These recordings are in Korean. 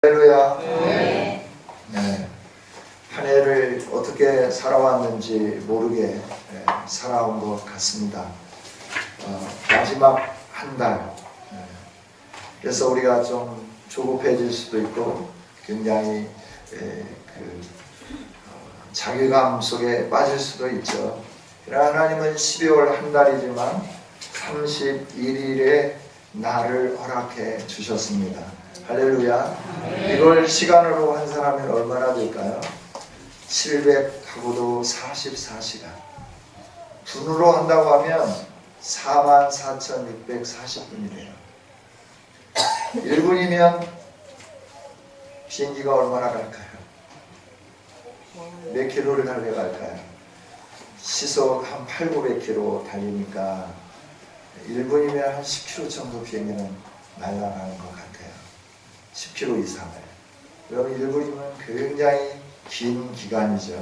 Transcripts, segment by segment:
할렐루야. 네. 한 해를 어떻게 살아왔는지 모르게 살아온 것 같습니다. 마지막 한 달. 그래서 우리가 좀 조급해질 수도 있고 굉장히 자괴감 속에 빠질 수도 있죠. 그러나 하나님은 12월 한 달이지만 31일의 날을 허락해 주셨습니다. 할렐루야. 이걸 시간으로 한 사람은 얼마나 될까요? 700하고도 44시간. 분으로 한다고 하면 44,640분이래요. 1분이면 비행기가 얼마나 갈까요? 몇 킬로를 달려갈까요? 시속 한 800-900km 달리니까 1분이면 한 10km 정도 비행기는 날아가는 것 같아요. 10km 이상을. 그럼 1분이면 굉장히 긴 기간이죠.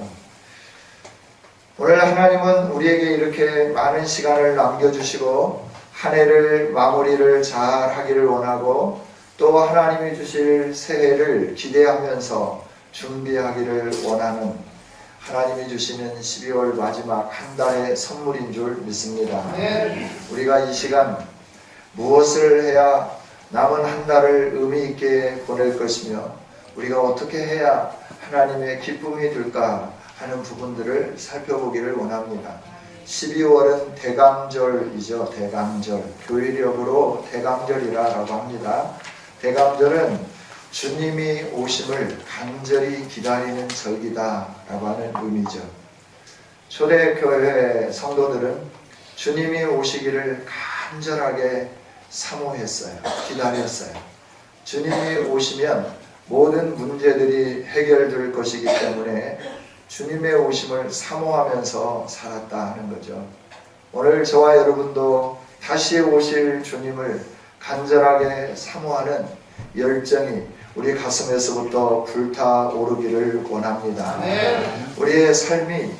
오늘 하나님은 우리에게 이렇게 많은 시간을 남겨주시고 한 해를 마무리를 잘 하기를 원하고 또 하나님이 주실 새해를 기대하면서 준비하기를 원하는 하나님이 주시는 12월 마지막 한 달의 선물인 줄 믿습니다. 우리가 이 시간 무엇을 해야 남은 한 달을 의미 있게 보낼 것이며 우리가 어떻게 해야 하나님의 기쁨이 될까 하는 부분들을 살펴보기를 원합니다. 12월은 대감절이죠. 대감절. 교회력으로 대감절이라고 합니다. 대감절은 주님이 오심을 간절히 기다리는 절기다라고 하는 의미죠. 초대교회 성도들은 주님이 오시기를 간절하게 사모했어요. 기다렸어요. 주님이 오시면 모든 문제들이 해결될 것이기 때문에 주님의 오심을 사모하면서 살았다 하는 거죠. 오늘 저와 여러분도 다시 오실 주님을 간절하게 사모하는 열정이 우리 가슴에서부터 불타오르기를 원합니다. 우리의 삶이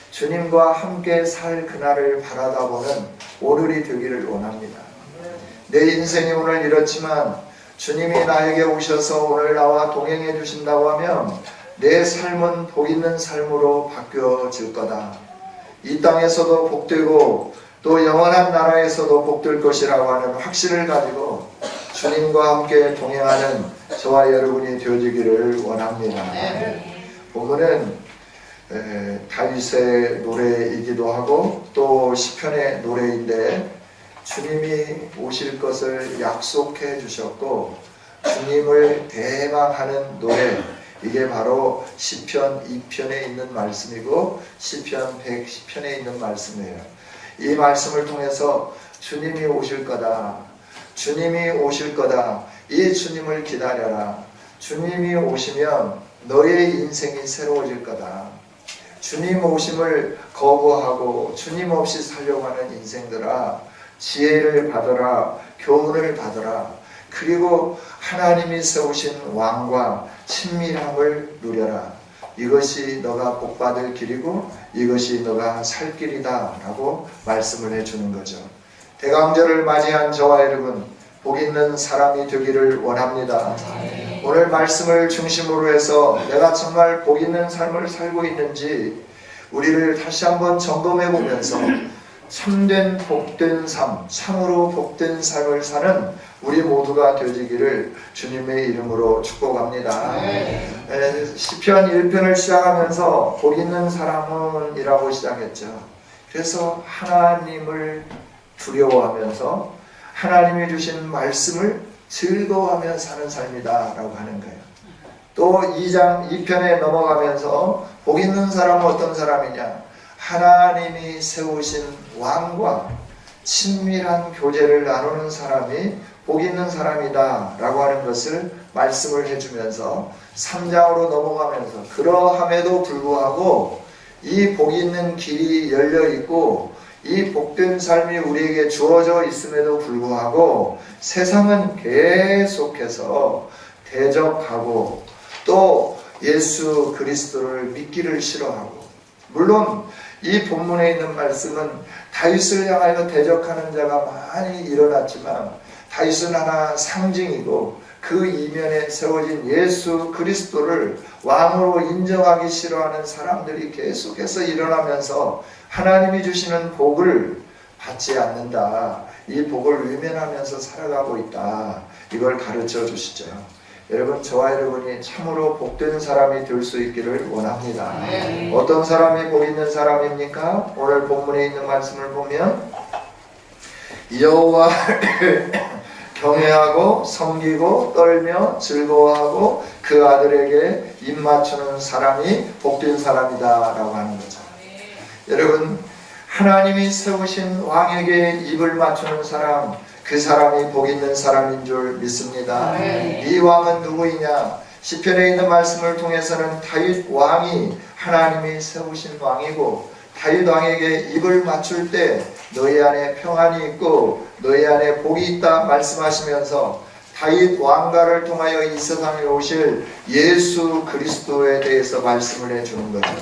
주님과 함께 살 그날을 바라다보는 오늘이 되기를 원합니다. 내 인생이 오늘 이렇지만 주님이 나에게 오셔서 오늘 나와 동행해 주신다고 하면 내 삶은 복 있는 삶으로 바뀌어질 거다. 이 땅에서도 복되고 또 영원한 나라에서도 복될 것이라고 하는 확신을 가지고 주님과 함께 동행하는 저와 여러분이 되어지기를 원합니다. 본문은 다윗의 노래이기도 하고 또 시편의 노래인데 주님이 오실 것을 약속해 주셨고 주님을 대망하는 노래, 이게 바로 시편 2편에 있는 말씀이고 시편 110편에 있는 말씀이에요. 이 말씀을 통해서 주님이 오실 거다, 주님이 오실 거다, 이 주님을 기다려라, 주님이 오시면 너의 인생이 새로워질 거다, 주님 오심을 거부하고 주님 없이 살려고 하는 인생들아 지혜를 받아라, 교훈을 받아라, 그리고 하나님이 세우신 왕과 친밀함을 누려라. 이것이 너가 복받을 길이고 이것이 너가 살 길이다 라고 말씀을 해주는 거죠. 대감절을 맞이한 저와 여러분, 복 있는 사람이 되기를 원합니다. 오늘 말씀을 중심으로 해서 내가 정말 복 있는 삶을 살고 있는지 우리를 다시 한번 점검해 보면서 참된 복된 삶, 참으로 복된 삶을 사는 우리 모두가 되어지기를 주님의 이름으로 축복합니다. 시편 1편을 시작하면서 복 있는 사람은 이라고 시작했죠. 그래서 하나님을 두려워하면서 하나님이 주신 말씀을 즐거워하며 사는 삶이다 라고 하는 거예요. 또 2장 2편에 넘어가면서 복 있는 사람은 어떤 사람이냐, 하나님이 세우신 왕과 친밀한 교제를 나누는 사람이 복 있는 사람이다 라고 하는 것을 말씀을 해주면서 3장으로 넘어가면서 그러함에도 불구하고 이 복 있는 길이 열려 있고 이 복된 삶이 우리에게 주어져 있음에도 불구하고 세상은 계속해서 대적하고 또 예수 그리스도를 믿기를 싫어하고, 물론 이 본문에 있는 말씀은 다윗을 향하여 대적하는 자가 많이 일어났지만 다윗은 하나 상징이고 그 이면에 세워진 예수 그리스도를 왕으로 인정하기 싫어하는 사람들이 계속해서 일어나면서 하나님이 주시는 복을 받지 않는다. 이 복을 외면하면서 살아가고 있다. 이걸 가르쳐 주시죠. 여러분, 저와 여러분이 참으로 복된 사람이 될 수 있기를 원합니다. 어떤 사람이 복 있는 사람입니까? 오늘 본문에 있는 말씀을 보면 여호와를 경외하고 섬기고 떨며 즐거워하고 그 아들에게 입 맞추는 사람이 복된 사람이다 라고 하는 거죠. 여러분, 하나님이 세우신 왕에게 입을 맞추는 사람, 그 사람이 복 있는 사람인 줄 믿습니다. 이 왕은 누구이냐? 시편에 있는 말씀을 통해서는 다윗 왕이 하나님이 세우신 왕이고, 다윗 왕에게 입을 맞출 때 너희 안에 평안이 있고 너희 안에 복이 있다 말씀하시면서 다윗 왕가를 통하여 이 세상에 오실 예수 그리스도에 대해서 말씀을 해주는 거죠.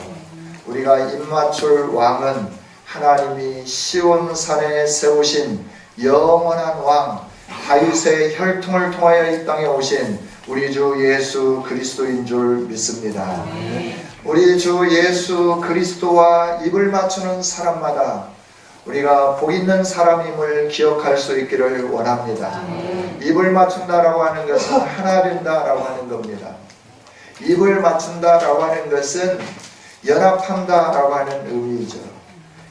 우리가 입 맞출 왕은 하나님이 시온산에 세우신 영원한 왕, 다윗의 혈통을 통하여 이 땅에 오신 우리 주 예수 그리스도인 줄 믿습니다. 우리 주 예수 그리스도와 입을 맞추는 사람마다 우리가 복 있는 사람임을 기억할 수 있기를 원합니다. 입을 맞춘다라고 하는 것은 하나 된다라고 하는 겁니다. 입을 맞춘다라고 하는 것은 연합한다라고 하는 의미이죠.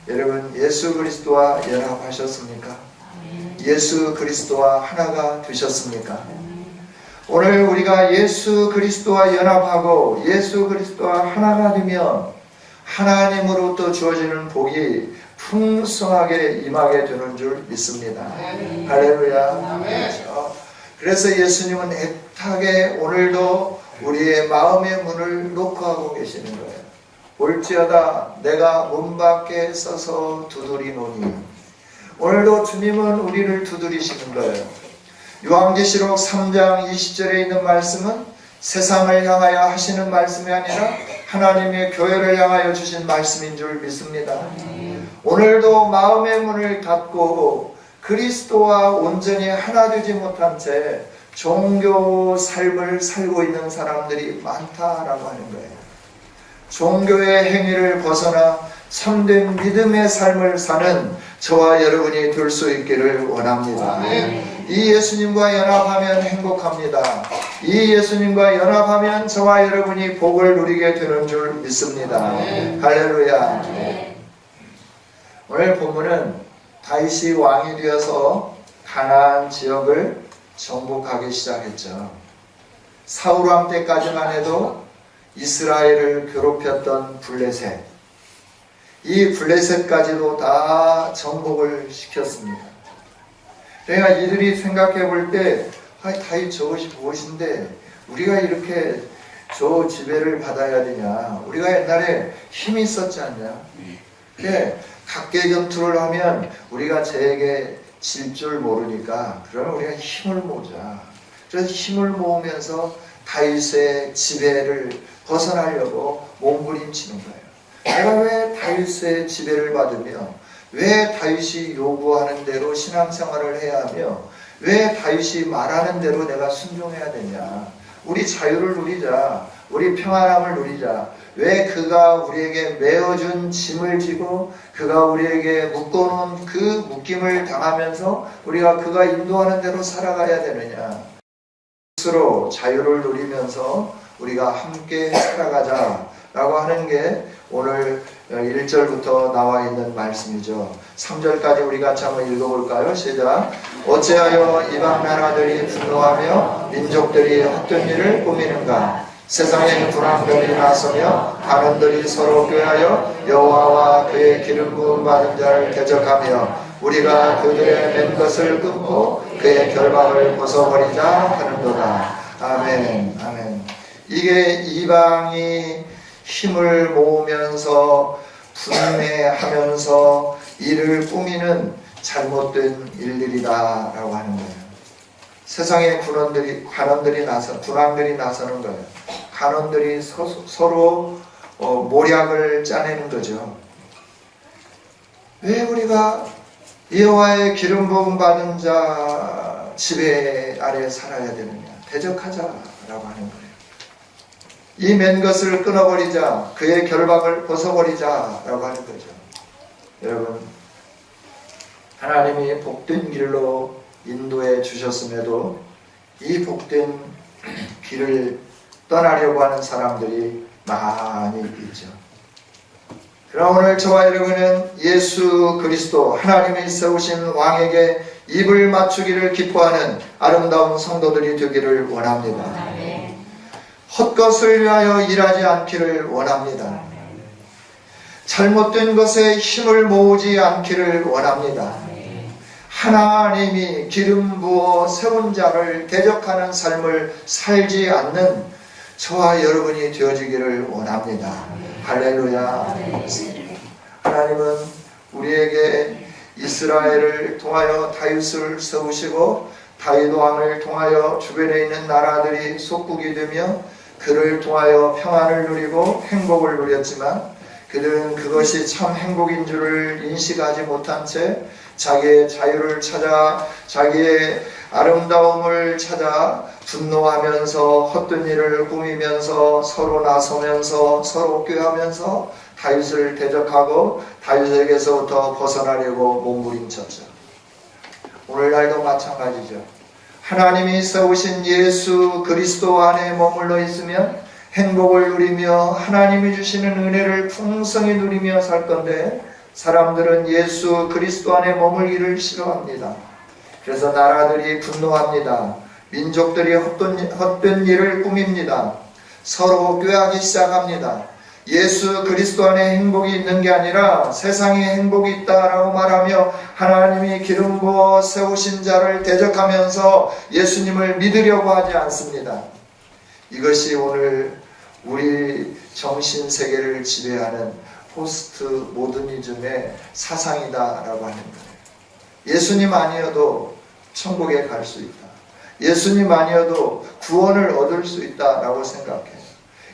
여러분, 예수 그리스도와 연합하셨습니까? 예수 그리스도와 하나가 되셨습니까? 오늘 우리가 예수 그리스도와 연합하고 예수 그리스도와 하나가 되면 하나님으로부터 주어지는 복이 풍성하게 임하게 되는 줄 믿습니다. 할렐루야. 그렇죠? 그래서 예수님은 애타게 오늘도 우리의 마음의 문을 노크하고 계시는 거예요. 올지어다 내가 문 밖에 서서 두드리노니. 오늘도 주님은 우리를 두드리시는 거예요. 요한계시록 3장 20절에 있는 말씀은 세상을 향하여 하시는 말씀이 아니라 하나님의 교회를 향하여 주신 말씀인 줄 믿습니다. 오늘도 마음의 문을 닫고 그리스도와 온전히 하나 되지 못한 채 종교 삶을 살고 있는 사람들이 많다라고 하는 거예요. 종교의 행위를 벗어나 참된 믿음의 삶을 사는 저와 여러분이 될 수 있기를 원합니다. 이 예수님과 연합하면 행복합니다. 이 예수님과 연합하면 저와 여러분이 복을 누리게 되는 줄 믿습니다. 할렐루야. 오늘 본문은 다윗이 왕이 되어서 가나안 지역을 정복하기 시작했죠. 사울 왕 때까지만 해도 이스라엘을 괴롭혔던 블레셋, 이 블레셋까지도 다 정복을 시켰습니다. 그러니까 이들이 생각해 볼 때 다윗 저것이 무엇인데 우리가 이렇게 저 지배를 받아야 되냐, 우리가 옛날에 힘이 있었지 않냐. 각계격투를 하면 우리가 쟤에게 질 줄 모르니까 그러면 우리가 힘을 모으자. 그래서 힘을 모으면서 다윗의 지배를 벗어나려고 몸부림치는 거예요. 내가 왜 다윗의 지배를 받으며 왜 다윗이 요구하는 대로 신앙생활을 해야 하며 왜 다윗이 말하는 대로 내가 순종해야 되냐. 우리 자유를 누리자. 우리 평안함을 누리자. 왜 그가 우리에게 메어준 짐을 지고 그가 우리에게 묶어놓은 그 묶임을 당하면서 우리가 그가 인도하는 대로 살아가야 되느냐. 스스로 자유를 누리면서 우리가 함께 살아가자 라고 하는 게 오늘 1절부터 나와 있는 말씀이죠. 3절까지 우리 같이 한번 읽어볼까요? 시작. 어찌하여 이방 나라들이 분노하며 민족들이 헛된 일을 꾸미는가. 세상에 불황들이 나서며 간원들이 서로 꾀하여 여호와와 그의 기름 부음 받은 자를 대적하며 우리가 그들의 맨 것을 끊고 그의 결박을 벗어버리자 하는도다. 아멘. 아멘. 이게 이방이 힘을 모으면서 분해하면서 일을 꾸미는 잘못된 일들이다 라고 하는 거예요. 세상에 관원들이 나서는 거예요. 간원들이 서로 모략을 짜내는 거죠. 왜 우리가 여호와의 기름 부음 받은 자 지배 아래 살아야 되느냐. 대적하자라고 하는 거예요. 이 맨 것을 끊어버리자, 그의 결박을 벗어버리자라고 하는 거죠. 여러분, 하나님이 복된 길로 인도해 주셨음에도 이 복된 길을 떠나려고 하는 사람들이 많이 있죠. 그럼 오늘 저와 여러분은 예수 그리스도 하나님이 세우신 왕에게 입을 맞추기를 기뻐하는 아름다운 성도들이 되기를 원합니다. 헛것을 위하여 일하지 않기를 원합니다. 잘못된 것에 힘을 모으지 않기를 원합니다. 하나님이 기름 부어 세운 자를 대적하는 삶을 살지 않는 저와 여러분이 되어지기를 원합니다. 할렐루야. 하나님은 우리에게 이스라엘을 통하여 다윗을 세우시고 다윗 왕을 통하여 주변에 있는 나라들이 속국이 되며 그를 통하여 평안을 누리고 행복을 누렸지만 그들은 그것이 참 행복인 줄을 인식하지 못한 채 자기의 자유를 찾아 자기의 아름다움을 찾아 분노하면서 헛된 일을 꾸미면서 서로 나서면서 서로 꾀하면서 다윗을 대적하고 다윗에게서부터 벗어나려고 몸부림쳤죠. 오늘날도 마찬가지죠. 하나님이 세우신 예수 그리스도 안에 머물러 있으면 행복을 누리며 하나님이 주시는 은혜를 풍성히 누리며 살 건데 사람들은 예수 그리스도 안에 머물기를 싫어합니다. 그래서 나라들이 분노합니다. 민족들이 헛된 일을 꾸밉니다. 서로 꾀하기 시작합니다. 예수 그리스도 안에 행복이 있는 게 아니라 세상에 행복이 있다라고 말하며 하나님이 기름 부어 세우신 자를 대적하면서 예수님을 믿으려고 하지 않습니다. 이것이 오늘 우리 정신세계를 지배하는 포스트 모더니즘의 사상이다라고 하는 거예요. 예수님 아니어도 천국에 갈 수 있다. 예수님 아니어도 구원을 얻을 수 있다라고 생각해요.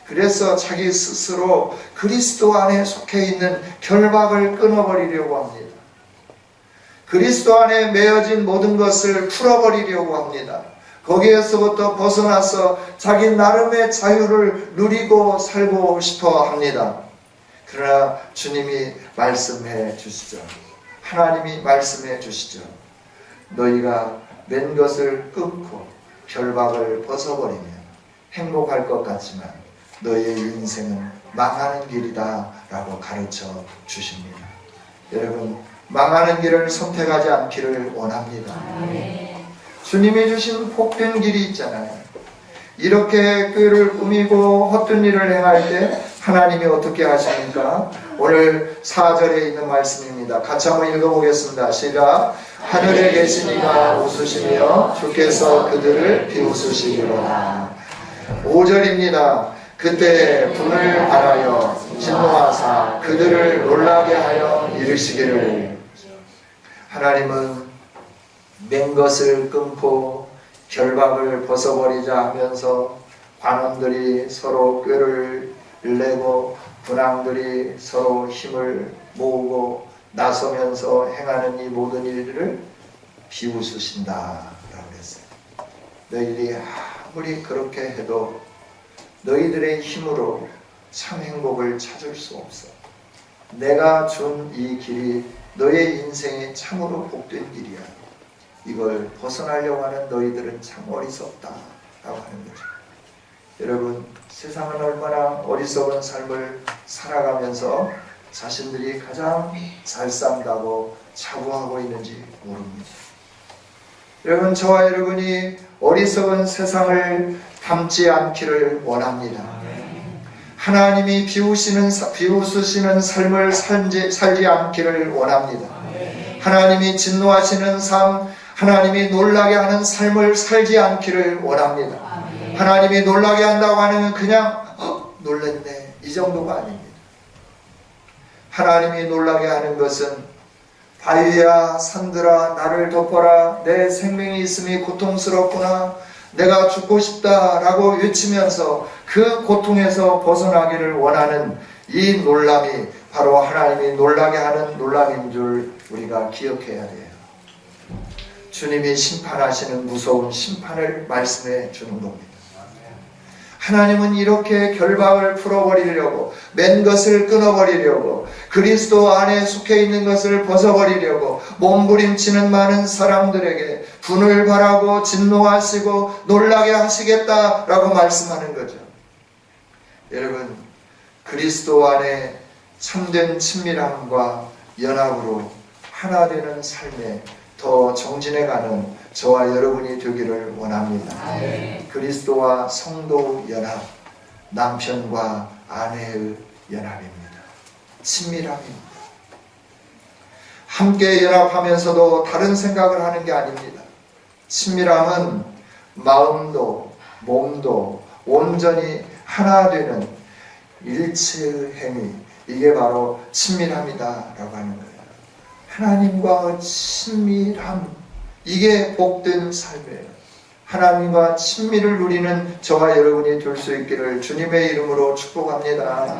그래서 자기 스스로 그리스도 안에 속해 있는 결박을 끊어버리려고 합니다. 그리스도 안에 매어진 모든 것을 풀어버리려고 합니다. 거기에서부터 벗어나서 자기 나름의 자유를 누리고 살고 싶어 합니다. 그러나 주님이 말씀해 주시죠. 하나님이 말씀해 주시죠. 너희가 맨 것을 끊고 결박을 벗어버리면 행복할 것 같지만 너희의 인생은 망하는 길이다 라고 가르쳐 주십니다. 여러분, 망하는 길을 선택하지 않기를 원합니다. 주님이 주신 복된 길이 있잖아요. 이렇게 꾀를 꾸미고 헛된 일을 행할 때 하나님이 어떻게 하십니까? 오늘 4절에 있는 말씀입니다. 같이 한번 읽어보겠습니다. 시작. 하늘에 계신 이가 웃으시며 주께서 그들을 비웃으시리로다. 5절입니다. 그때 분을 알아여 진노하사 그들을 놀라게 하여 이르시기를. 하나님은 맨 것을 끊고 결박을 벗어버리자 하면서 관원들이 서로 꾀를 내고 군왕들이 서로 힘을 모으고 나서면서 행하는 이 모든 일들을 비웃으신다라고 했어요. 너희들이 아무리 그렇게 해도 너희들의 힘으로 참 행복을 찾을 수 없어. 내가 준 이 길이 너의 인생에 참으로 복된 길이야. 이걸 벗어나려고 하는 너희들은 참 어리석다 라고 하는 거죠. 여러분, 세상은 얼마나 어리석은 삶을 살아가면서 자신들이 가장 잘 산다고 자부하고 있는지 모릅니다. 여러분, 저와 여러분이 어리석은 세상을 담지 않기를 원합니다. 하나님이 비웃으시는 삶을 살지 않기를 원합니다. 하나님이 진노하시는 삶, 하나님이 놀라게 하는 삶을 살지 않기를 원합니다. 하나님이 놀라게 한다고 하는 그냥 놀랬네 이 정도가 아닙니다. 하나님이 놀라게 하는 것은 바위야 산들아 나를 덮어라, 내 생명이 있음이 고통스럽구나, 내가 죽고 싶다 라고 외치면서 그 고통에서 벗어나기를 원하는 이 놀람이 바로 하나님이 놀라게 하는 놀람인 줄 우리가 기억해야 돼요. 주님이 심판하시는 무서운 심판을 말씀해 주는 겁니다. 하나님은 이렇게 결박을 풀어버리려고, 맨 것을 끊어버리려고, 그리스도 안에 속해 있는 것을 벗어버리려고 몸부림치는 많은 사람들에게 분을 바라고 진노하시고 놀라게 하시겠다라고 말씀하는 거죠. 여러분, 그리스도 안에 참된 친밀함과 연합으로 하나 되는 삶에 더 정진해가는 저와 여러분이 되기를 원합니다. 그리스도와 성도 연합, 남편과 아내의 연합입니다. 친밀함입니다. 함께 연합하면서도 다른 생각을 하는 게 아닙니다. 친밀함은 마음도 몸도 온전히 하나 되는 일체의 행위, 이게 바로 친밀함이다라고 하는 거예요. 하나님과 친밀함, 이게 복된 삶이에요. 하나님과 친밀을 누리는 저와 여러분이 될 수 있기를 주님의 이름으로 축복합니다.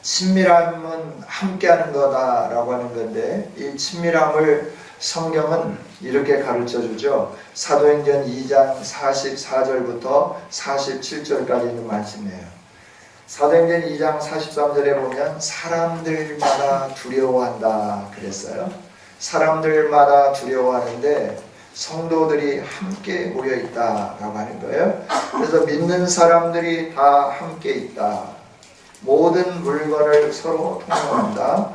친밀함은 함께하는 거다라고 하는 건데, 이 친밀함을 성경은 이렇게 가르쳐 주죠. 사도행전 2장 44절부터 47절까지 있는 말씀이에요. 사도행전 2장 43절에 보면 사람들마다 두려워한다 그랬어요. 사람들마다 두려워하는데 성도들이 함께 모여 있다라고 하는 거예요. 그래서 믿는 사람들이 다 함께 있다. 모든 물건을 서로 통용한다.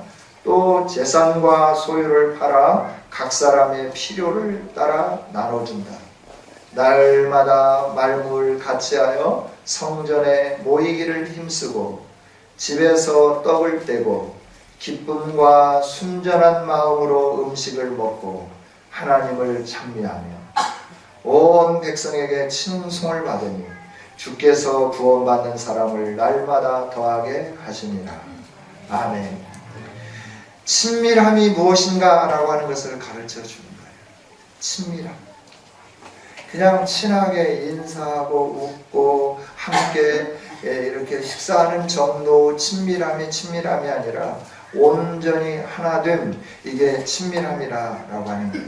또 재산과 소유를 팔아 각 사람의 필요를 따라 나눠준다. 날마다 말물 같이하여 성전에 모이기를 힘쓰고 집에서 떡을 떼고 기쁨과 순전한 마음으로 음식을 먹고 하나님을 찬미하며 온 백성에게 칭송을 받으니 주께서 구원받는 사람을 날마다 더하게 하시니라. 아멘. 친밀함이 무엇인가 라고 하는 것을 가르쳐 주는 거예요. 친밀함. 그냥 친하게 인사하고 웃고 함께 이렇게 식사하는 정도 친밀함이 아니라 온전히 하나됨, 이게 친밀함이라고 하는 거예요.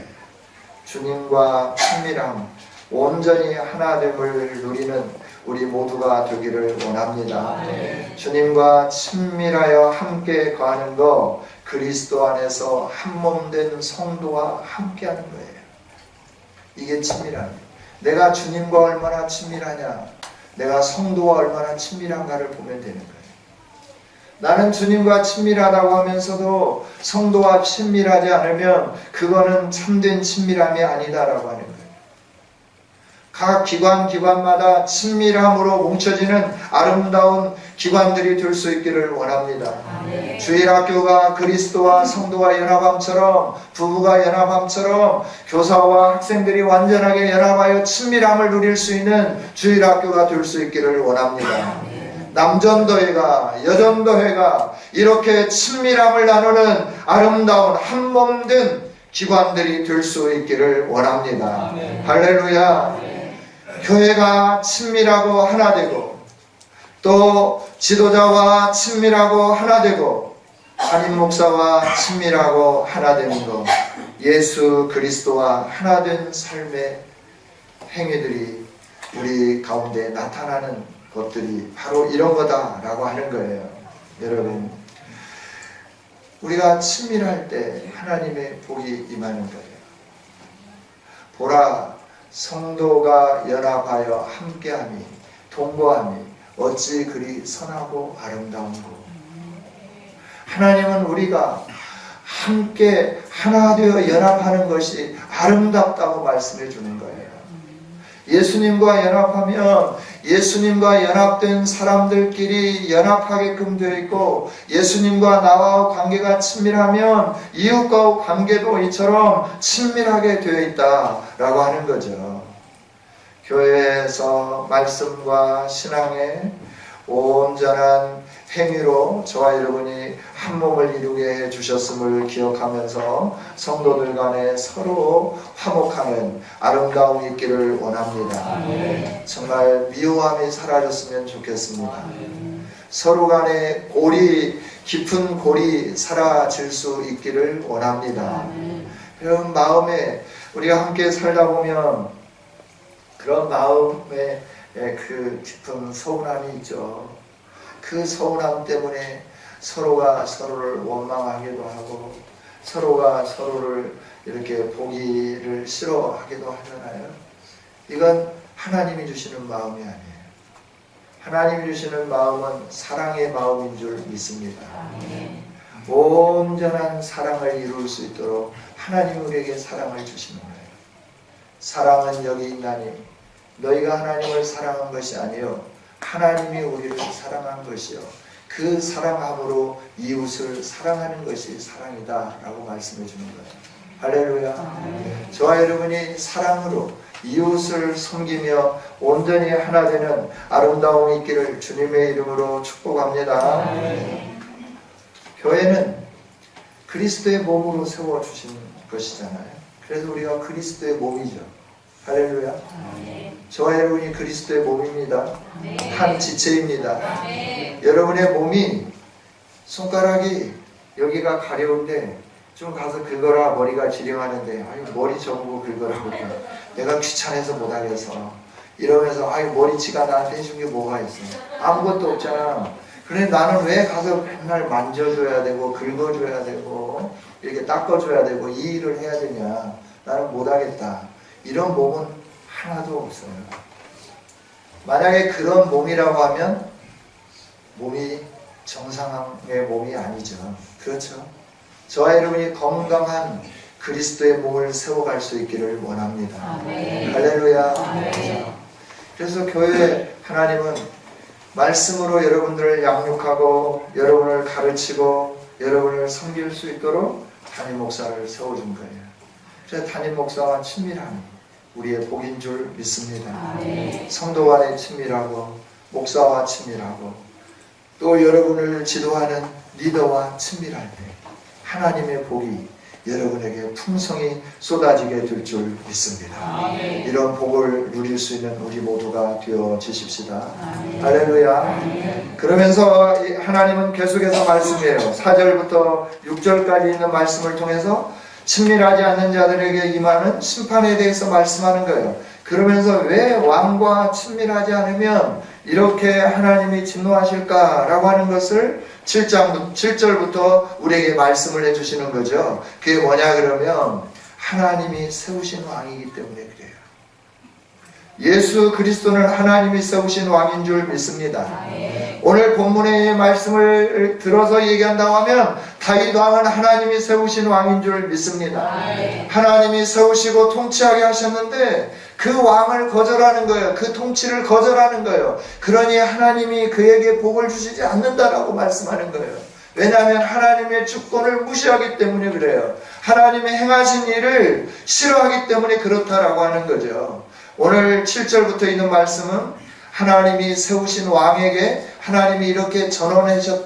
주님과 친밀함, 온전히 하나됨을 누리는 우리 모두가 되기를 원합니다. 주님과 친밀하여 함께 거하는 거, 그리스도 안에서 한몸된 성도와 함께하는 거예요. 이게 친밀함이에요. 내가 주님과 얼마나 친밀하냐, 내가 성도와 얼마나 친밀한가를 보면 되는 거예요. 나는 주님과 친밀하다고 하면서도 성도와 친밀하지 않으면 그거는 참된 친밀함이 아니다라고 하는 거예요. 각 기관마다 친밀함으로 뭉쳐지는 아름다운 기관들이 될 수 있기를 원합니다. 주일학교가 그리스도와 성도와 연합함처럼, 부부가 연합함처럼 교사와 학생들이 완전하게 연합하여 친밀함을 누릴 수 있는 주일학교가 될 수 있기를 원합니다. 남전도회가, 여전도회가 이렇게 친밀함을 나누는 아름다운 한몸된 기관들이 될 수 있기를 원합니다. 할렐루야. 교회가 친밀하고 하나 되고, 또 지도자와 친밀하고 하나 되고, 담임 목사와 친밀하고 하나 되는 것, 예수 그리스도와 하나 된 삶의 행위들이 우리 가운데 나타나는 것들이 바로 이런 거다라고 하는 거예요. 여러분, 우리가 친밀할 때 하나님의 복이 임하는 거예요. 보라, 성도가 연합하여 함께함이, 동거함이 어찌 그리 선하고 아름다운고. 하나님은 우리가 함께 하나 되어 연합하는 것이 아름답다고 말씀해 주는 거예요. 예수님과 연합하면 예수님과 연합된 사람들끼리 연합하게끔 되어 있고, 예수님과 나와 관계가 친밀하면 이웃과 관계도 이처럼 친밀하게 되어 있다라고 하는 거죠. 교회에서 말씀과 신앙의 온전한 행위로 저와 여러분이 한 몸을 이루게 해 주셨음을 기억하면서 성도들 간에 서로 화목하는 아름다움이 있기를 원합니다. 정말 미워함이 사라졌으면 좋겠습니다. 서로 간에 깊은 골이 사라질 수 있기를 원합니다. 그런 마음에 우리가 함께 살다 보면 그런 마음에 그 깊은 서운함이 있죠. 그 서운함 때문에 서로가 서로를 원망하기도 하고 서로가 서로를 이렇게 보기를 싫어하기도 하잖아요. 이건 하나님이 주시는 마음이 아니에요. 하나님이 주시는 마음은 사랑의 마음인 줄 믿습니다. 온전한 사랑을 이룰 수 있도록 하나님 우리에게 사랑을 주시는 거예요. 사랑은 여기 있나니 너희가 하나님을 사랑한 것이 아니요 하나님이 우리를 사랑한 것이요 그 사랑함으로 이웃을 사랑하는 것이 사랑이다 라고 말씀해 주는 거예요. 할렐루야. 저와 여러분이 사랑으로 이웃을 섬기며 온전히 하나 되는 아름다움이 있기를 주님의 이름으로 축복합니다. 교회는 그리스도의 몸으로 세워주신 것이잖아요. 그래서 우리가 그리스도의 몸이죠. 할렐루야. 저와 여러분이 그리스도의 몸입니다. 한 지체입니다. 여러분의 몸이 손가락이 여기가 가려운데 좀 가서 긁어라. 머리가 지령하는데 아유 머리 전부 긁어라고 내가 귀찮아서 못하겠어 이러면서 아유 머리치가 나한테 해준 게 뭐가 있어. 아무것도 없잖아. 그래 나는 왜 가서 맨날 만져줘야 되고 긁어줘야 되고 이렇게 닦아줘야 되고 이 일을 해야 되냐. 나는 못하겠다. 이런 몸은 하나도 없어요. 만약에 그런 몸이라고 하면 몸이 정상의 몸이 아니죠. 그렇죠? 저와 여러분이 건강한 그리스도의 몸을 세워갈 수 있기를 원합니다. 할렐루야. 그래서 교회 하나님은 말씀으로 여러분들을 양육하고 여러분을 가르치고 여러분을 섬길 수 있도록 담임 목사를 세워준 거예요. 그래서 담임 목사와 친밀함이 우리의 복인 줄 믿습니다. 성도 간에 친밀하고 목사와 친밀하고 또 여러분을 지도하는 리더와 친밀할 때 하나님의 복이 여러분에게 풍성히 쏟아지게 될 줄 믿습니다. 이런 복을 누릴 수 있는 우리 모두가 되어지십시다. 할렐루야. 그러면서 하나님은 계속해서 말씀해요. 4절부터 6절까지 있는 말씀을 통해서 친밀하지 않는 자들에게 임하는 심판에 대해서 말씀하는 거예요. 그러면서 왜 왕과 친밀하지 않으면 이렇게 하나님이 진노하실까라고 하는 것을 7절부터 우리에게 말씀을 해주시는 거죠. 그게 뭐냐 그러면 하나님이 세우신 왕이기 때문에 그래요. 예수 그리스도는 하나님이 세우신 왕인 줄 믿습니다. 오늘 본문의 말씀을 들어서 얘기한다고 하면 다윗 왕은 하나님이 세우신 왕인 줄 믿습니다. 하나님이 세우시고 통치하게 하셨는데 그 왕을 거절하는 거예요. 그 통치를 거절하는 거예요. 그러니 하나님이 그에게 복을 주시지 않는다라고 말씀하는 거예요. 왜냐하면 하나님의 주권을 무시하기 때문에 그래요. 하나님이 행하신 일을 싫어하기 때문에 그렇다라고 하는 거죠. 오늘 7절부터 있는 말씀은 하나님이 세우신 왕에게 하나님이 이렇게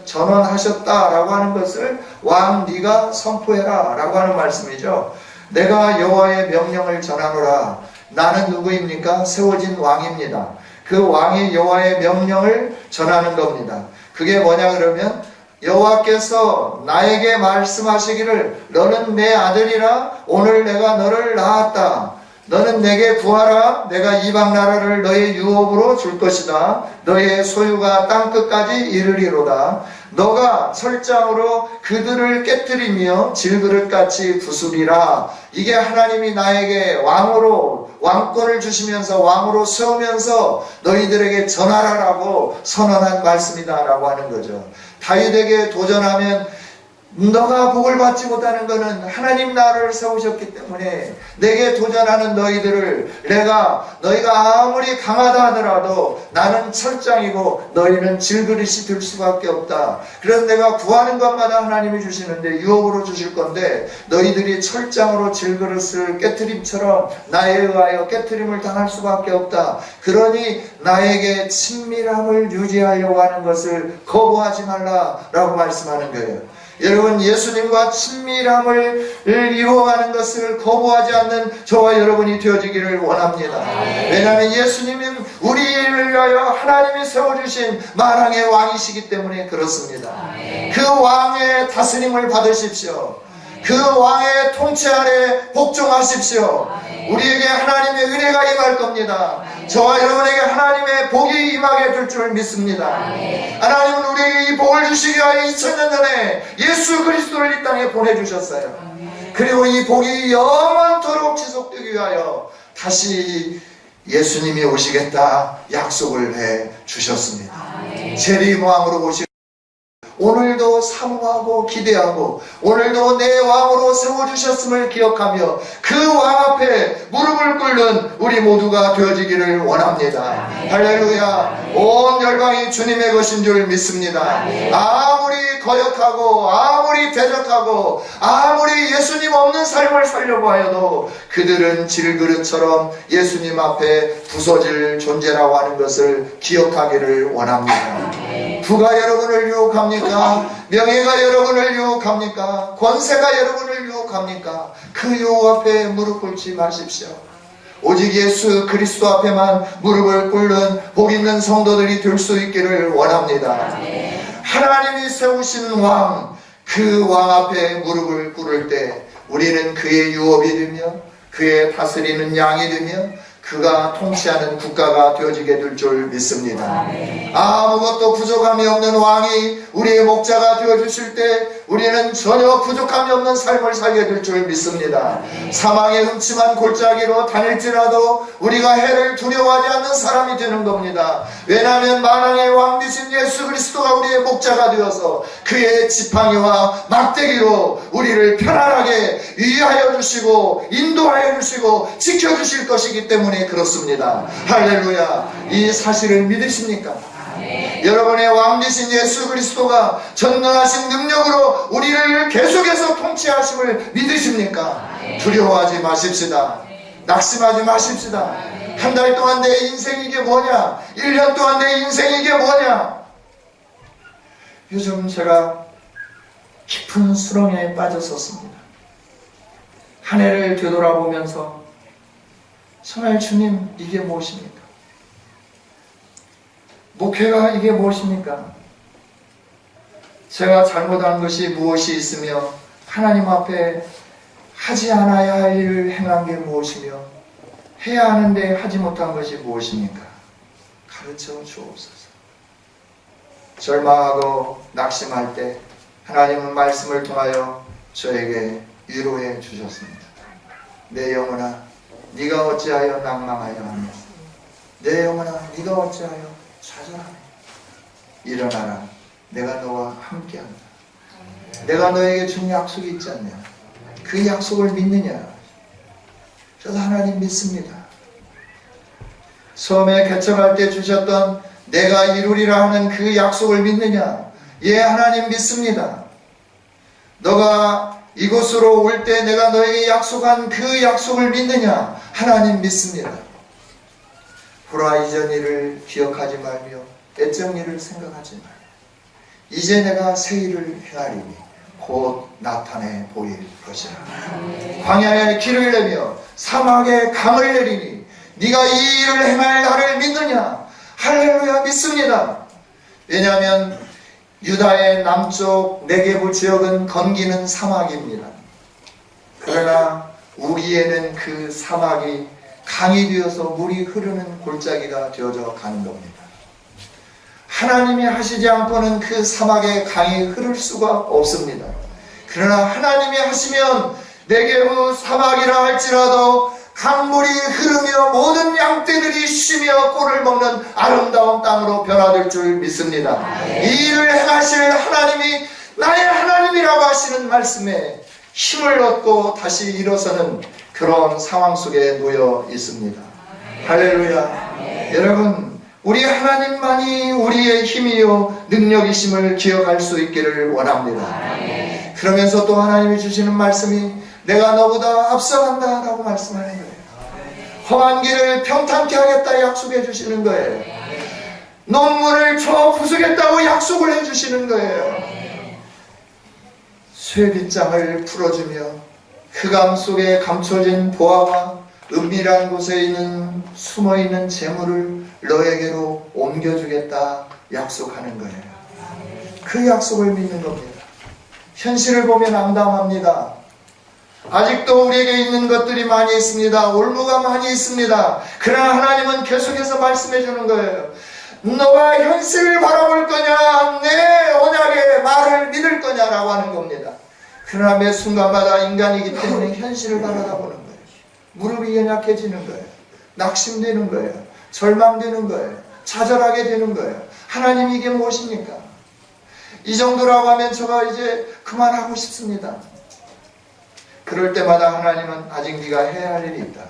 전언하셨다라고 하는 것을 왕 네가 선포해라 라고 하는 말씀이죠. 내가 여호와의 명령을 전하노라. 나는 누구입니까? 세워진 왕입니다. 그 왕이 여호와의 명령을 전하는 겁니다. 그게 뭐냐 그러면 여호와께서 나에게 말씀하시기를 너는 내 아들이라 오늘 내가 너를 낳았다. 너는 내게 구하라. 내가 이방 나라를 너의 유업으로 줄 것이다. 너의 소유가 땅끝까지 이르리로다. 너가 철장으로 그들을 깨뜨리며 질그릇같이 부수리라. 이게 하나님이 나에게 왕권을 주시면서 왕으로 세우면서 너희들에게 전하라라고 선언한 말씀이다라고 하는 거죠. 다윗에게 도전하면 너가 복을 받지 못하는 것은 하나님 나라를 세우셨기 때문에 내게 도전하는 너희들을 너희가 아무리 강하다 하더라도 나는 철장이고 너희는 질그릇이 될 수밖에 없다. 그래서 내가 구하는 것마다 하나님이 주시는데 유업으로 주실 건데 너희들이 철장으로 질그릇을 깨트림처럼 나에 의하여 깨트림을 당할 수밖에 없다. 그러니 나에게 친밀함을 유지하려고 하는 것을 거부하지 말라라고 말씀하는 거예요. 여러분 예수님과 친밀함을 이루어가는 것을 거부하지 않는 저와 여러분이 되어지기를 원합니다. 왜냐하면 예수님은 우리를 위하여 하나님이 세워주신 만왕의 왕이시기 때문에 그렇습니다. 그 왕의 다스림을 받으십시오. 그 왕의 통치 아래 복종하십시오. 우리에게 하나님의 은혜가 임할 겁니다. 저와 여러분에게 하나님의 복이 임하게 될 줄 믿습니다. 하나님은 우리에게 이 복을 주시기 위하여 2000년 전에 예수 그리스도를 이 땅에 보내주셨어요. 그리고 이 복이 영원토록 지속되기 위하여 다시 예수님이 오시겠다 약속을 해 주셨습니다. 재림왕으로 오시 오늘도 사모하고 기대하고 오늘도 내 왕으로 세워주셨음을 기억하며 그 왕 앞에 무릎을 꿇는 우리 모두가 되어지기를 원합니다. 할렐루야. 온 열방이 주님의 것인 줄 믿습니다. 아무리 거역하고 아무리 대적하고 아무리 예수님 없는 삶을 살려고 하여도 그들은 질그릇처럼 예수님 앞에 부서질 존재라고 하는 것을 기억하기를 원합니다. 부가 여러분을 유혹합니까? 명예가 여러분을 유혹합니까? 권세가 여러분을 유혹합니까? 그 유혹 앞에 무릎 꿇지 마십시오. 오직 예수 그리스도 앞에만 무릎을 꿇는 복 있는 성도들이 될 수 있기를 원합니다. 하나님이 세우신 왕, 그 왕 앞에 무릎을 꿇을 때 우리는 그의 유업이 되며 그의 다스리는 양이 되며 그가 통치하는 국가가 되어지게 될 줄 믿습니다. 아무것도 부족함이 없는 왕이 우리의 목자가 되어주실 때 우리는 전혀 부족함이 없는 삶을 살게 될 줄 믿습니다. 사망의 음침한 골짜기로 다닐지라도 우리가 해를 두려워하지 않는 사람이 되는 겁니다. 왜냐하면 만왕의 왕 되신 예수 그리스도가 우리의 목자가 되어서 그의 지팡이와 막대기로 우리를 편안하게 위하여 주시고 인도하여 주시고 지켜주실 것이기 때문에 그렇습니다. 할렐루야. 이 사실을 믿으십니까? 여러분의 왕 되신 예수 그리스도가 전능하신 능력으로 우리를 계속해서 통치하심을 믿으십니까? 두려워하지 마십시다. 낙심하지 마십시다. 한 달 동안 내 인생이 이게 뭐냐? 1년 동안 내 인생이 이게 뭐냐? 요즘 제가 깊은 수렁에 빠졌었습니다. 한 해를 되돌아보면서 정말 주님 이게 무엇입니까? 목회가 이게 무엇입니까? 제가 잘못한 것이 무엇이 있으며 하나님 앞에 하지 않아야 할 일을 행한 게 무엇이며 해야 하는데 하지 못한 것이 무엇입니까? 가르쳐 주옵소서. 절망하고 낙심할 때 하나님은 말씀을 통하여 저에게 위로해 주셨습니다. 내 영혼아 네가 어찌하여 낭망하여 하며 내 영혼아 네가 어찌하여 좌절하며 일어나라. 내가 너와 함께한다. 내가 너에게 준 약속이 있지 않냐? 그 약속을 믿느냐? 저도 하나님 믿습니다. 처음에 개척할 때 주셨던 내가 이루리라 하는 그 약속을 믿느냐? 예, 하나님 믿습니다. 너가 이곳으로 올 때 내가 너에게 약속한 그 약속을 믿느냐? 하나님 믿습니다. 보라 이전 일을 기억하지 말며 애정 일을 생각하지 말며 이제 내가 새 일을 행하리니 곧 나타내 보일 것이라. 광야에 길을 내며 사막에 강을 내리니 네가 이 일을 행할 나를 믿느냐? 할렐루야 믿습니다. 왜냐하면 유다의 남쪽 네게부 지역은 건기는 사막입니다. 그러나 우리에는 그 사막이 강이 되어서 물이 흐르는 골짜기가 되어져 가는 겁니다. 하나님이 하시지 않고는 그 사막에 강이 흐를 수가 없습니다. 그러나 하나님이 하시면 네게부 사막이라 할지라도 강물이 흐르며 모든 양떼들이 쉬며 꿀을 먹는 아름다운 땅으로 변화될 줄 믿습니다. 이 일을 행하실 하나님이 나의 하나님이라고 하시는 말씀에 힘을 얻고 다시 일어서는 그런 상황 속에 놓여 있습니다. 할렐루야. 여러분, 우리 하나님만이 우리의 힘이요 능력이심을 기억할 수 있기를 원합니다. 그러면서 또 하나님이 주시는 말씀이 내가 너보다 앞서간다 라고 말씀하는 거예요. 험한 길을 평탄케 하겠다 약속해 주시는 거예요. 논문을 저 부수겠다고 약속을 해주시는 거예요. 쇠빗장을 풀어주며 흑암 속에 감춰진 보화와 은밀한 곳에 있는 숨어있는 재물을 너에게로 옮겨주겠다 약속하는 거예요. 그 약속을 믿는 겁니다. 현실을 보면 암담합니다. 아직도 우리에게 있는 것들이 많이 있습니다. 올무가 많이 있습니다. 그러나 하나님은 계속해서 말씀해 주는 거예요. 너가 현실을 바라볼 거냐, 내 언약의 말을 믿을 거냐라고 하는 겁니다. 그러나 매 순간마다 인간이기 때문에 현실을 바라다보는 거예요. 무릎이 연약해지는 거예요. 낙심되는 거예요. 절망되는 거예요. 좌절하게 되는 거예요. 하나님 이게 무엇입니까? 이 정도라고 하면 제가 이제 그만하고 싶습니다. 그럴 때마다 하나님은 아직 네가 해야 할 일이 있다.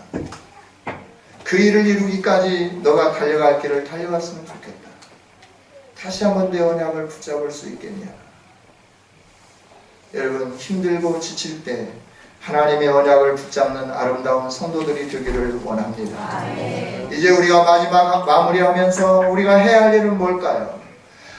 그 일을 이루기까지 너가 달려갈 길을 달려갔으면 좋겠다. 다시 한번 내 언약을 붙잡을 수 있겠냐. 여러분, 힘들고 지칠 때 하나님의 언약을 붙잡는 아름다운 성도들이 되기를 원합니다. 이제 우리가 마지막 마무리하면서 우리가 해야 할 일은 뭘까요?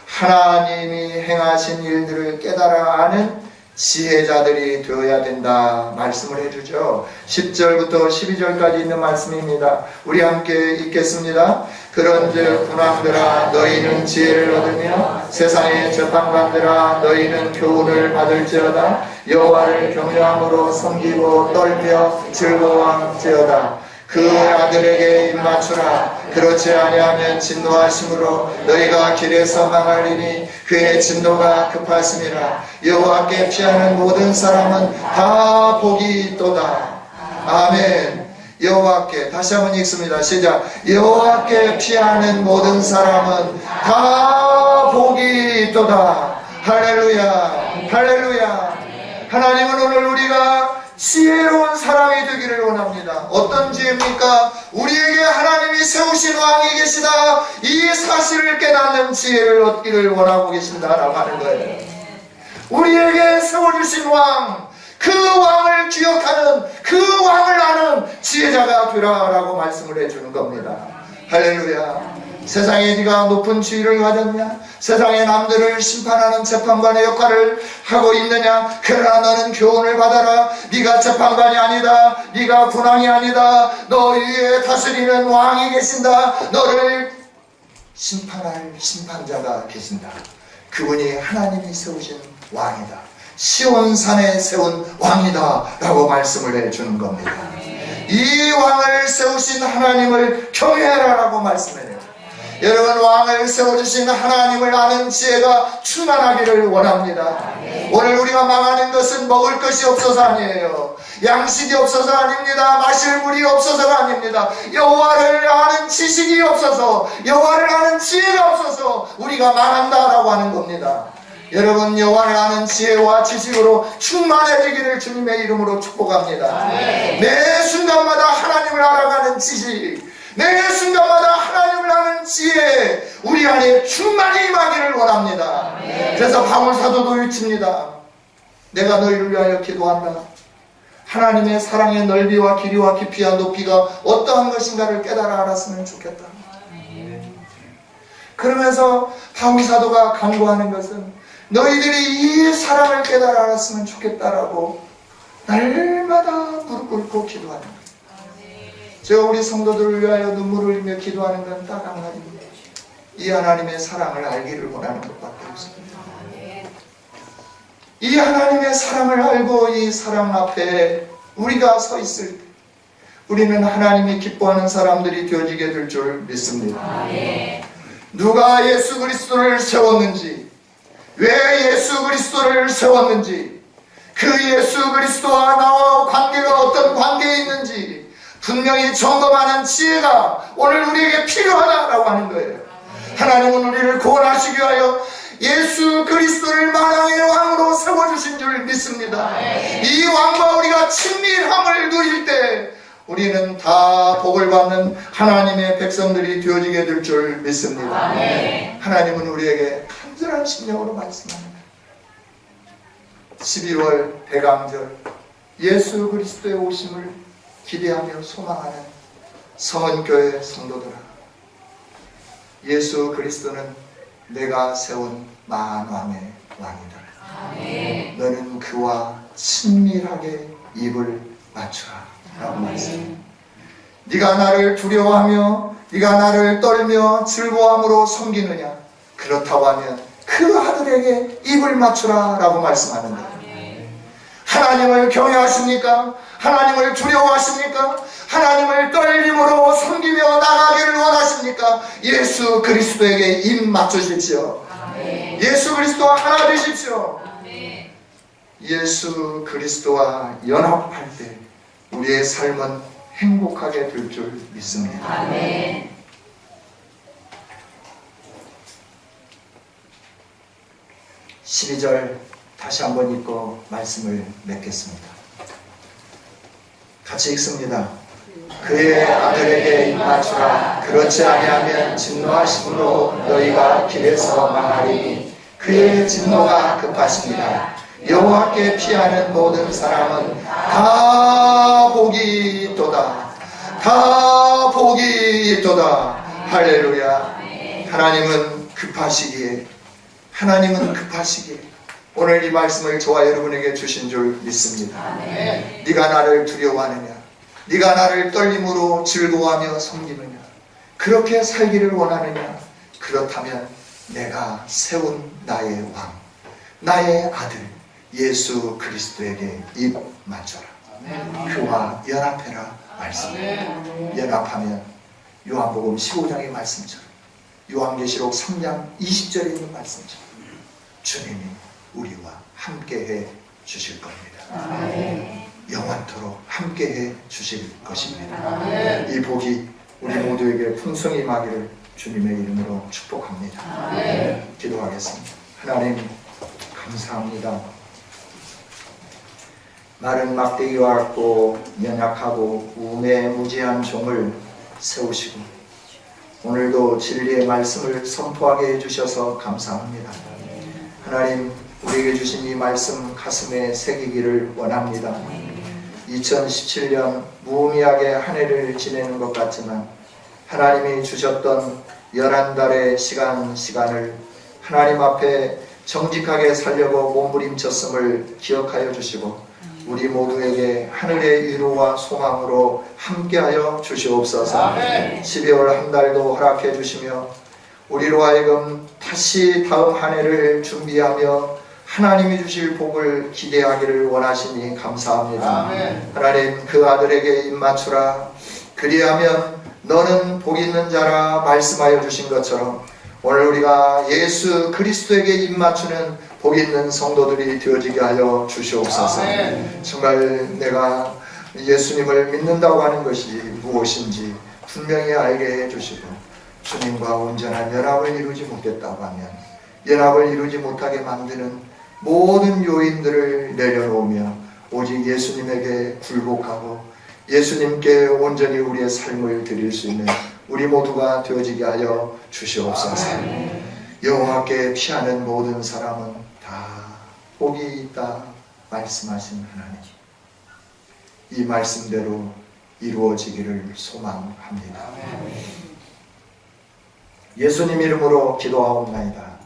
하나님이 행하신 일들을 깨달아 아는 지혜자들이 되어야 된다 말씀을 해주죠. 10절부터 12절까지 있는 말씀입니다. 우리 함께 읽겠습니다. 그런즉 군왕들아 너희는 지혜를 얻으며 세상의 재판관들아 너희는 교훈을 받을지어다. 여호와를 경외함으로 섬기고 떨며 즐거워할지어다. 그 아들에게 입맞추라. 그렇지 아니하면 진노하심으로 너희가 길에서 망하리니 그의 진노가 급하심이라. 여호와께 피하는 모든 사람은 다 복이 있도다. 아멘. 여호와께, 다시 한번 읽습니다. 시작. 여호와께 피하는 모든 사람은 다 복이 있도다. 할렐루야, 할렐루야. 하나님은 오늘 우리가 지혜로운 사람이 되기를 원합니다. 어떤 지혜입니까? 우리에게 하나님이 세우신 왕이 계시다, 이 사실을 깨닫는 지혜를 얻기를 원하고 계신다라고 하는 거예요. 우리에게 세워주신 왕, 그 왕을 기억하는, 그 왕을 아는 지혜자가 되라라고 말씀을 해주는 겁니다. 할렐루야. 세상에 네가 높은 지위를 가졌냐? 세상에 남들을 심판하는 재판관의 역할을 하고 있느냐? 그러나 너는 교훈을 받아라. 네가 재판관이 아니다. 네가 군왕이 아니다. 너 위에 다스리는 왕이 계신다. 너를 심판할 심판자가 계신다. 그분이 하나님이 세우신 왕이다. 시온산에 세운 왕이다 라고 말씀을 해주는 겁니다. 이 왕을 세우신 하나님을 경외하라 라고 말씀해요. 여러분, 왕을 세워주신 하나님을 아는 지혜가 충만하기를 원합니다. 오늘 우리가 망하는 것은 먹을 것이 없어서 아니에요. 양식이 없어서 아닙니다. 마실 물이 없어서가 아닙니다. 여호와를 아는 지식이 없어서, 여호와를 아는 지혜가 없어서 우리가 망한다라고 하는 겁니다. 여러분, 여호와를 아는 지혜와 지식으로 충만해지기를 주님의 이름으로 축복합니다. 매 순간마다 하나님을 알아가는 지식, 매 순간마다 하나님을 아는 지혜, 우리 안에 충만히 임하기를 원합니다. 그래서 바울 사도도 외칩니다. 내가 너희를 위하여 기도한다. 하나님의 사랑의 넓이와 길이와 깊이와 높이가 어떠한 것인가를 깨달아 알았으면 좋겠다. 그러면서 바울 사도가 간구하는 것은 너희들이 이 사랑을 깨달아 알았으면 좋겠다라고 날마다 무릎 꿇고 기도하는 거예요. 제가 우리 성도들을 위하여 눈물을 흘리며 기도하는 건 딱 한 가지입니다. 이 하나님의 사랑을 알기를 원하는 것밖에 없습니다. 이 하나님의 사랑을 알고 이 사랑 앞에 우리가 서 있을 때 우리는 하나님이 기뻐하는 사람들이 되어지게 될 줄 믿습니다. 누가 예수 그리스도를 세웠는지, 왜 예수 그리스도를 세웠는지, 그 예수 그리스도와 나와 관계가 어떤 관계에 있는지 분명히 점검하는 지혜가 오늘 우리에게 필요하다라고 하는 거예요. 하나님은 우리를 구원하시기 위하여 예수 그리스도를 만왕의 왕으로 세워주신 줄 믿습니다. 이 왕과 우리가 친밀함을 누릴 때 우리는 다 복을 받는 하나님의 백성들이 되어지게 될 줄 믿습니다. 하나님은 우리에게 간절한 심령으로 말씀합니다. 12월 대강절, 예수 그리스도의 오심을 기대하며 소망하는 성은교회 성도들아, 예수 그리스도는 내가 세운 만왕의 왕이다. 너는 그와 친밀하게 입을 맞추라 라고 말씀합니다. 네가 나를 두려워하며 네가 나를 떨며 즐거워함으로 섬기느냐? 그렇다고 하면 그 아들에게 입을 맞추라 라고 말씀하는 거예요. 하나님을 경외하십니까? 하나님을 두려워하십니까? 하나님을 떨림으로 섬기며 나가기를 원하십니까? 예수 그리스도에게 입 맞추십시오. 아멘. 예수 그리스도와 하나 되십시오. 아멘. 예수 그리스도와 연합할 때 우리의 삶은 행복하게 될 줄 믿습니다. 아멘. 12절 다시 한번 읽고 말씀을 맺겠습니다. 같이 읽습니다. 그의 아들에게 입맞추라. 그렇지 아니하면 진노하심으로 너희가 길에서 망하리니 그의 진노가 급하십니다. 여호와께 피하는 모든 사람은 다 복이 있도다. 다 복이 있도다. 할렐루야. 하나님은 급하시기에 오늘 이 말씀을 저와 여러분에게 주신 줄 믿습니다. 네가 나를 두려워하느냐? 네가 나를 떨림으로 즐거워하며 섬기느냐? 그렇게 살기를 원하느냐? 그렇다면 내가 세운 나의 왕, 나의 아들 예수 그리스도에게 입 맞춰라. 그와 연합해라 말씀. 연합하면 요한복음 15장의 말씀처럼, 요한계시록 3장 20절에 있는 말씀처럼 주님이 우리와 함께해 주실 겁니다. 영원토록 함께해 주실 것입니다. 이 복이 우리 모두에게 풍성히 임하기를 주님의 이름으로 축복합니다. 기도하겠습니다. 하나님 감사합니다. 마른 막대기와 같고 연약하고 우매무지한 종을 세우시고 오늘도 진리의 말씀을 선포하게 해주셔서 감사합니다. 하나님 우리에게 주신 이 말씀 가슴에 새기기를 원합니다. 2017년 무의미하게 한 해를 지내는 것 같지만 하나님이 주셨던 11달의 시간을 하나님 앞에 정직하게 살려고 몸부림쳤음을 기억하여 주시고 우리 모두에게 하늘의 위로와 소망으로 함께하여 주시옵소서. 12월 한 달도 허락해 주시며 우리로 하여금 다시 다음 한 해를 준비하며 하나님이 주실 복을 기대하기를 원하시니 감사합니다. 하나님 그 아들에게 입맞추라. 그리하면 너는 복 있는 자라 말씀하여 주신 것처럼 오늘 우리가 예수 그리스도에게 입맞추는 복 있는 성도들이 되어지게 하여 주시옵소서. 정말 내가 예수님을 믿는다고 하는 것이 무엇인지 분명히 알게 해주시고 주님과 온전한 연합을 이루지 못했다고 하면 연합을 이루지 못하게 만드는 모든 요인들을 내려놓으며 오직 예수님에게 굴복하고 예수님께 온전히 우리의 삶을 드릴 수 있는 우리 모두가 되어지게 하여 주시옵소서. 여호와께 피하는 모든 사람은 다 복이 있다 말씀하신 하나님, 이 말씀대로 이루어지기를 소망합니다. 예수님 이름으로 기도하옵나이다.